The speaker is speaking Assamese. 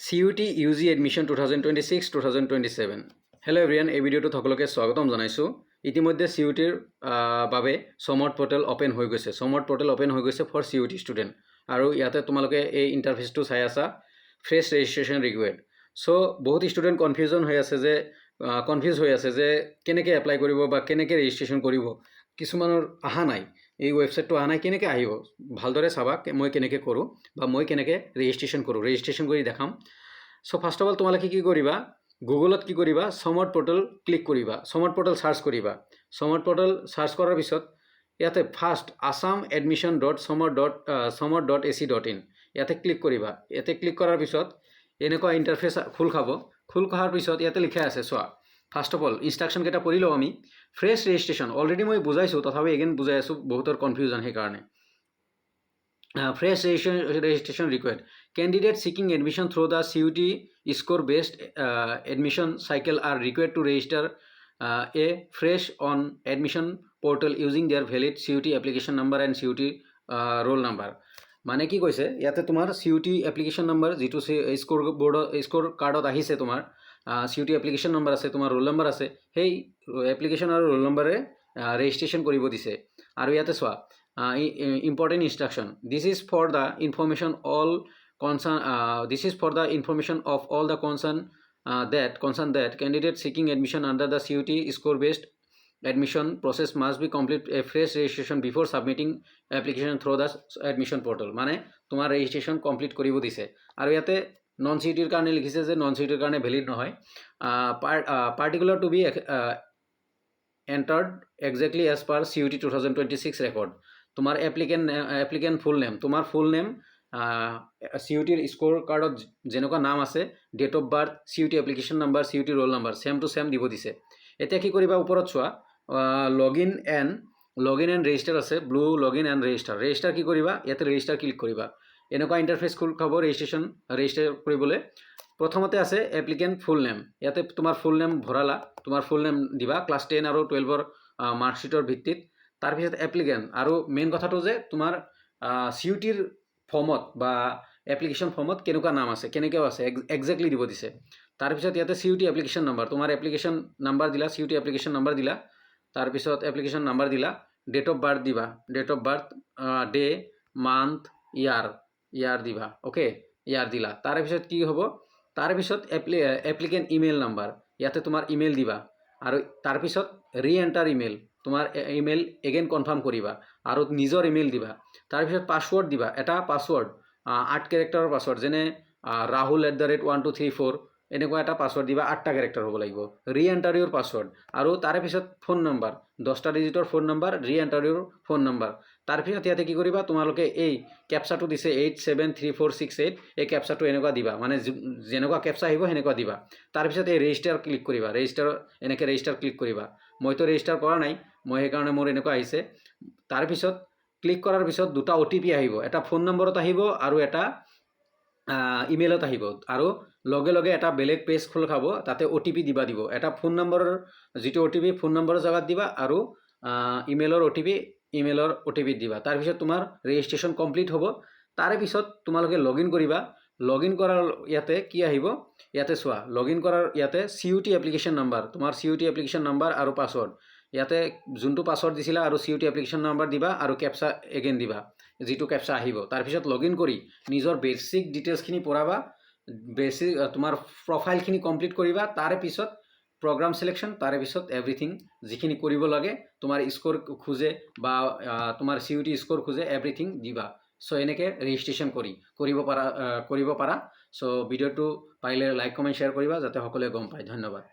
CUT UG Admission 2026-2027 hello' everyone এই ভিডিঅ'টোত সকলোকে স্বাগতম জনাইছোঁ। ইতিমধ্যে CUTৰ বাবে সমৰ্থ পোৰ্টেল ওপেন হৈ গৈছে। সমৰ্থ পোৰ্টেল ওপেন হৈ গৈছে ফৰ CUT ষ্টুডেণ্ট আৰু ইয়াতে তোমালোকে এই ইণ্টাৰফেচটো চাই আছা ফ্ৰেছ ৰেজিষ্ট্ৰেশ্যন ৰিকুৱেৰ্ড। সো বহুত ষ্টুডেণ্ট কনফিউজ হৈ আছে যে কেনেকৈ এপ্লাই কৰিব বা কেনেকৈ ৰেজিষ্ট্ৰেশ্যন কৰিব। কিছুমানৰ অহা নাই, এই ৱেবছাইটটো অহা নাই, কেনেকৈ আহিব ভালদৰে চাবা মই কেনেকৈ কৰোঁ বা মই কেনেকৈ ৰেজিষ্ট্ৰেশ্যন কৰোঁ, ৰেজিষ্ট্ৰেশ্যন কৰি দেখাম। সো ফাৰ্ষ্ট অফ অল তোমালোকে কি কৰিবা, গুগলত কি কৰিবা, সমৰ্থ পোৰ্টেল ক্লিক কৰিবা, সমৰ্থ পোৰ্টেল চাৰ্চ কৰিবা। সমৰ্থ পোৰ্টেল চাৰ্চ কৰাৰ পিছত ইয়াতে ফাৰ্ষ্ট assam.admission.samart.ac.in ইয়াতে ক্লিক কৰিবা। ইয়াতে ক্লিক কৰাৰ পিছত এনেকুৱা ইণ্টাৰফেচ খোল খোৱাৰ পিছত ইয়াতে লিখা আছে চোৱা। ফাৰ্ষ্ট অফ অল ইনষ্ট্ৰাকশ্যন কেইটা পঢ়ি লওঁ আমি। ফ্ৰেছ ৰেজিষ্ট্ৰেশ্যন অলৰেডি মই বুজাইছোঁ, তথাপি এগেইন বুজাই আছোঁ, বহুতৰ কনফিউজন সেইকাৰণে। Fresh registration required. Candidates seeking admission through the CUT score-based admission cycle are required to register a fresh on admission portal using their valid CUT application number and CUT roll number. মানে কি কৈছে ইয়াতে তোমাৰ CUT এপ্লিকেশ্যন নম্বৰ যিটো স্ক'ৰ কাৰ্ডত আহিছে, তোমাৰ CUT এপ্লিকেশ্যন নম্বৰ আছে, তোমাৰ ৰোল নম্বৰ আছে, সেই এপ্লিকেশ্যন আৰু ৰোল নম্বৰে ৰেজিষ্ট্ৰেশ্যন কৰিব দিছে। আৰু ইয়াতে চোৱা important instruction. This is for the information of all the concern that candidates seeking admission under the CUT score-based admission process must be complete a fresh registration before submitting application through the admission portal. মানে তোমাৰ registration complete কৰিব দিছে। আৰু ইয়াতে নন CUTৰ কাৰণে লিখিছে যে নন CUTৰ কাৰণে ভ্যালিড নহয়। particular to be entered exactly as per CUT 2026 record. তোমাৰ এপ্লিকেণ্ট ফুল নেম, তোমাৰ ফুল নেম CUTৰ স্ক'ৰ কাৰ্ডত যেনেকুৱা নাম আছে, date of birth, CUT application number, CUT roll number same to same দিব দিছে। এতিয়া কি কৰিবা, ওপৰত চোৱা লগ ইন এণ্ড ৰেজিষ্টাৰ আছে, blue log in and register কি কৰিবা, ইয়াতে ৰেজিষ্টাৰ ক্লিক কৰিবা। এনেকুৱা ইণ্টাৰফেচ খোল খাব ৰেজিষ্টাৰ কৰিবলৈ। প্ৰথমতে আছে এপ্লিকেণ্ট ফুল নেম, ইয়াতে তোমাৰ ফুল নেম ভৰালা, তোমাৰ ফুল নেম দিবা ক্লাছ 10 আৰু 12ৰ মাৰ্কশ্বিটৰ ভিত্তিত। তাৰপিছত এপ্লিকেণ্ট, আৰু মেইন কথাটো যে তোমাৰ CUTৰ ফৰ্মত বা এপ্লিকেশ্যন ফৰ্মত কেনেকুৱা নাম আছে, কেনেকৈ আছে একজেক্টলি দিব দিছে। তাৰপিছত ইয়াতে CUT এপ্লিকেশ্যন নম্বৰ, তোমাৰ এপ্লিকেশ্যন নম্বৰ দিলা, CUT এপ্লিকেশ্যন নম্বৰ দিলা, তাৰপিছত এপ্লিকেশ্যন নম্বৰ দিলা, ডেট অফ বাৰ্থ দিবা, date of birth, day, month, year দিবা, অ'কে, ইয়াৰ দিলা। তাৰপিছত কি হ'ব, তাৰপিছত এপ্লিকেণ্ট ইমেইল নম্বৰ, ইয়াতে তোমাৰ ইমেইল দিবা, আৰু তাৰপিছত ৰি-এণ্টাৰ ইমেইল, তোমাৰ ইমেইল এগেইন কনফাৰ্ম কৰিবা আৰু নিজৰ ইমেইল দিবা। তাৰপিছত পাছৱৰ্ড দিবা, এটা পাছৱৰ্ড 8 কেৰেক্টাৰৰ পাছৱৰ্ড, যেনে rahul@1234 এনেকুৱা এটা পাছৱৰ্ড দিবা, 8টা কেৰেক্টাৰ হ'ব লাগিব। ৰি-এণ্টাৰ ইউৰ পাছৱৰ্ড, আৰু তাৰেপিছত ফোন নম্বৰ, 10টা ডিজিটৰ ফোন নম্বৰ, ৰি-এণ্টাৰ ইউৰ ফোন নম্বৰ। তাৰপিছত ইয়াতে কি কৰিবা, তোমালোকে এই কেপচাটো দিছে 873468, এই কেপচাটো এনেকুৱা দিবা, মানে যেনেকুৱা কেপচা আহিব সেনেকুৱা দিবা। তাৰপিছত এই ৰেজিষ্টাৰ ক্লিক কৰিবা, ৰেজিষ্টাৰ ক্লিক কৰিবা। মইতো ৰেজিষ্টাৰ কৰা নাই, মই সেইকাৰণে মোৰ এনেকুৱা আহিছে। তাৰপিছত ক্লিক কৰাৰ পিছত দুটা OTP আহিব, এটা ফোন নম্বৰত আহিব আৰু এটা ইমেইলত আহিব, আৰু লগে লগে এটা বেলেগ পেজ খোল খাব, তাতে OTP দিব। এটা ফোন নম্বৰৰ যিটো OTP ফোন নম্বৰৰ জেগাত দিবা, আৰু ইমেইলৰ OTP দিবা। তাৰপিছত তোমাৰ ৰেজিষ্ট্ৰেশ্যন কমপ্লিট হ'ব। তাৰে পিছত তোমালোকে লগ ইন কৰিবা। লগ ইন কৰাৰ ইয়াতে কি আহিব, ইয়াতে চোৱা, লগ ইন কৰাৰ ইয়াতে CUT এপ্লিকেশ্যন নম্বৰ, তোমাৰ CUT এপ্লিকেশ্যন নম্বৰ আৰু পাছৱৰ্ড, ইয়াতে যোনটো পাছৱৰ্ড দিছিলা আৰু CUT এপ্লিকেশ্যন নম্বৰ দিবা, আৰু কেপচা এগেইন দিবা, যিটো কেপচা আহিব। তাৰপিছত লগ ইন কৰি নিজৰ বেছিক ডিটেইলছখিনি পঢ়াবা, তোমাৰ প্ৰফাইলখিনি কমপ্লিট কৰিবা। তাৰে পিছত প্ৰগ্ৰাম চিলেকশ্যন, তাৰে পিছত এভৰিথিং যিখিনি কৰিব লাগে, তোমাৰ স্ক'ৰ খোজে বা তোমাৰ CUT স্ক'ৰ খোজে, এভৰিথিং দিবা। চ' এনেকৈ ৰেজিষ্ট্ৰেশ্যন কৰিব পাৰা। চ' ভিডিঅ'টো পাৰিলে লাইক কমেণ্ট শ্বেয়াৰ কৰিবা, যাতে সকলোৱে গম পায়। ধন্যবাদ।